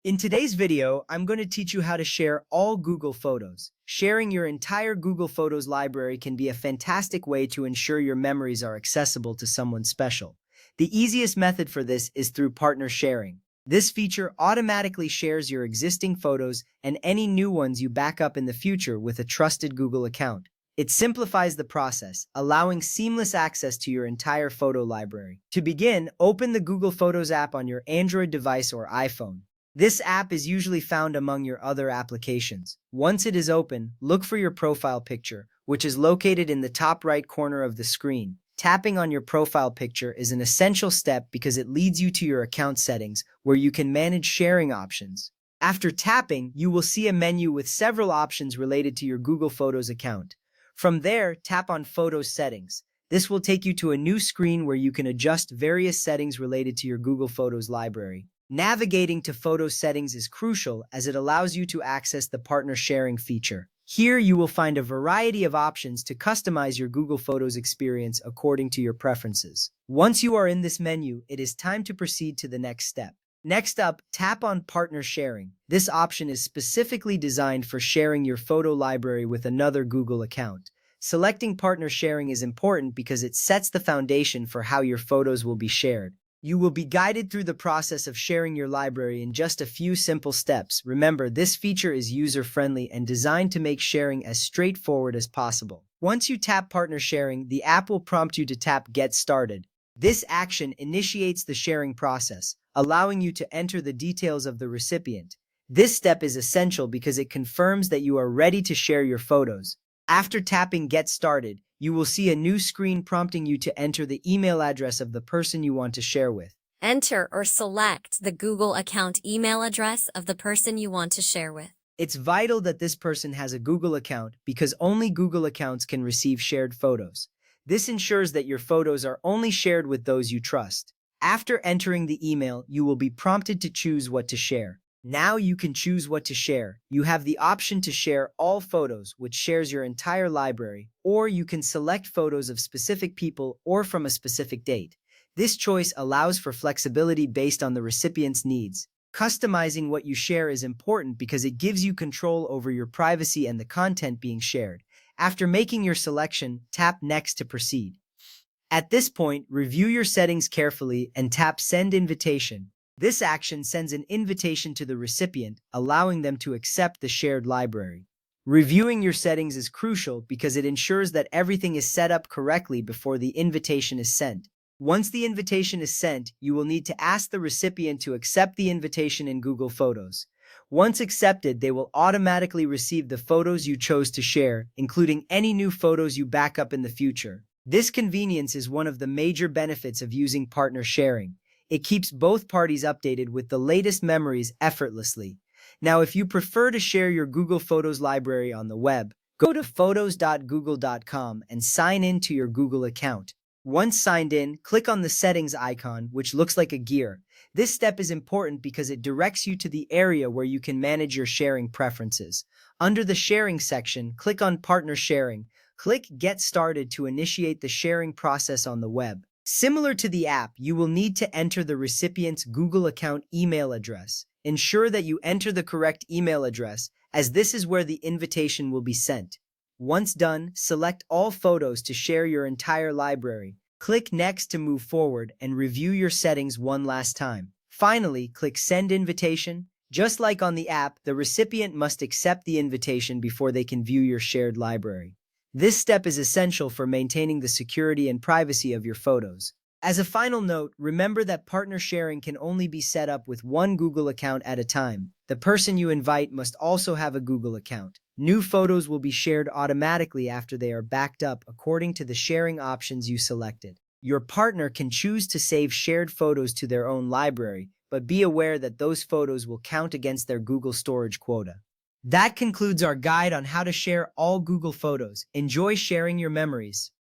In today's video, I'm going to teach you how to share all Google Photos. Sharing your entire Google Photos library can be a fantastic way to ensure your memories are accessible to someone special. The easiest method for this is through partner sharing. This feature automatically shares your existing photos and any new ones you back up in the future with a trusted Google account. It simplifies the process, allowing seamless access to your entire photo library. To begin, open the Google Photos app on your Android device or iPhone. This app is usually found among your other applications. Once it is open, look for your profile picture, which is located in the top right corner of the screen. Tapping on your profile picture is an essential step because it leads you to your account settings, where you can manage sharing options. After tapping, you will see a menu with several options related to your Google Photos account. From there, tap on Photos Settings. This will take you to a new screen where you can adjust various settings related to your Google Photos library. Navigating to photo settings is crucial as it allows you to access the partner sharing feature. Here you will find a variety of options to customize your Google Photos experience according to your preferences. Once you are in this menu, it is time to proceed to the next step. Next up, tap on Partner Sharing. This option is specifically designed for sharing your photo library with another Google account. Selecting Partner Sharing is important because it sets the foundation for how your photos will be shared. You will be guided through the process of sharing your library in just a few simple steps. Remember, this feature is user-friendly and designed to make sharing as straightforward as possible. Once you tap Partner Sharing, the app will prompt you to tap Get Started. This action initiates the sharing process, allowing you to enter the details of the recipient. This step is essential because it confirms that you are ready to share your photos. After tapping Get Started, you will see a new screen prompting you to enter the email address of the person you want to share with. Enter or select the Google account email address of the person you want to share with. It's vital that this person has a Google account because only Google accounts can receive shared photos. This ensures that your photos are only shared with those you trust. After entering the email, you will be prompted to choose what to share. Now you can choose what to share. You have the option to share all photos, which shares your entire library, or you can select photos of specific people or from a specific date. This choice allows for flexibility based on the recipient's needs. Customizing what you share is important because it gives you control over your privacy and the content being shared. After making your selection, tap Next to proceed. At this point, review your settings carefully and tap Send Invitation. This action sends an invitation to the recipient, allowing them to accept the shared library. Reviewing your settings is crucial because it ensures that everything is set up correctly before the invitation is sent. Once the invitation is sent, you will need to ask the recipient to accept the invitation in Google Photos. Once accepted, they will automatically receive the photos you chose to share, including any new photos you back up in the future. This convenience is one of the major benefits of using partner sharing. It keeps both parties updated with the latest memories effortlessly. Now, if you prefer to share your Google Photos library on the web, go to photos.google.com and sign in to your Google account. Once signed in, click on the settings icon, which looks like a gear. This step is important because it directs you to the area where you can manage your sharing preferences. Under the sharing section, click on Partner Sharing. Click Get Started to initiate the sharing process on the web. Similar to the app, you will need to enter the recipient's Google account email address. Ensure that you enter the correct email address, as this is where the invitation will be sent. Once done, select all photos to share your entire library. Click Next to move forward and review your settings one last time. Finally, click Send Invitation. Just like on the app, the recipient must accept the invitation before they can view your shared library. This step is essential for maintaining the security and privacy of your photos. As a final note, remember that partner sharing can only be set up with one Google account at a time. The person you invite must also have a Google account. New photos will be shared automatically after they are backed up according to the sharing options you selected. Your partner can choose to save shared photos to their own library, but be aware that those photos will count against their Google storage quota. That concludes our guide on how to share all Google Photos. Enjoy sharing your memories.